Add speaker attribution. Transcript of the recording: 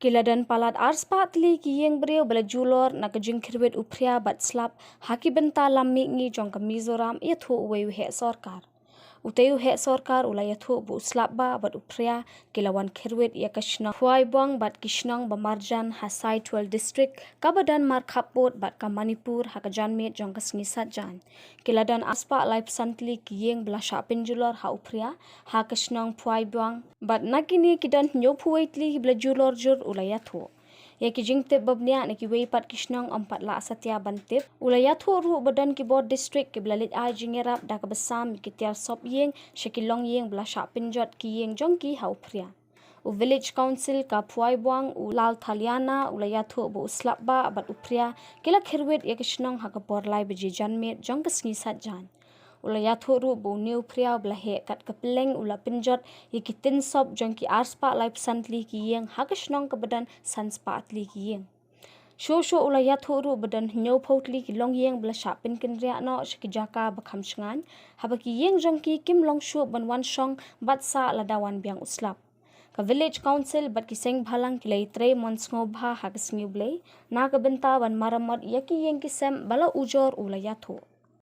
Speaker 1: Kiladan palat arspa Tylli ki yeng beriu bala Julor Naka Jingkhyrwit Phria bat slap haki benta lammi ngi jong ka Mizoram ia thu uwei he sorkar. Utayu he sorkar ulaya thu bu slap ba bat Phria kilawan Khyrwit ia kashnang huai buang bat kishnang bamarjan hasai 12 district kabadan markhapot bat ka Manipur haka janmet jong ka sngisat jan. Kiladan aspa life santli ki yeng bela shapin Julor ha Phria ha kashnang huai buang bat nakini kidan nyo phuai Tylli bela Julor jur ulaya thu. Ya ki jingtip babnya na ki weipat kishnang 4 la satya bantip ulaya thu ru badan ki board district ki blalit ai jingerap da ka besam ki tiar sop yeng shakilong yeng bla shapin jot ki yeng jong ki hau Phria u village council ka phuai buang u lal thaliana ulaya thu bu slap ba bat Phria kila Khyrwit ya kishnang ha ka porlai beji janmet jong ka sngisat jan ulaya thu ru bu new Phria bla he kat ka peleng ula pinjot ye ki tin sop jong ki arspa life santli ki yeng ha kishnang ka badan sanspa Tylli ki yeng sho ulaya thu ru badan nyo photli ki long yeng bla shapin kin ria no shki jaka bakham shngan haba ki yeng jong ki kim long shu ban wan shong bat sa ladawan biang uslap ka village council bat ki seng bhalang ki lei tre monsngo bha ha kisngi blei na ka benta ban maramot yaki yeng ki sem bala ujor ulaya thu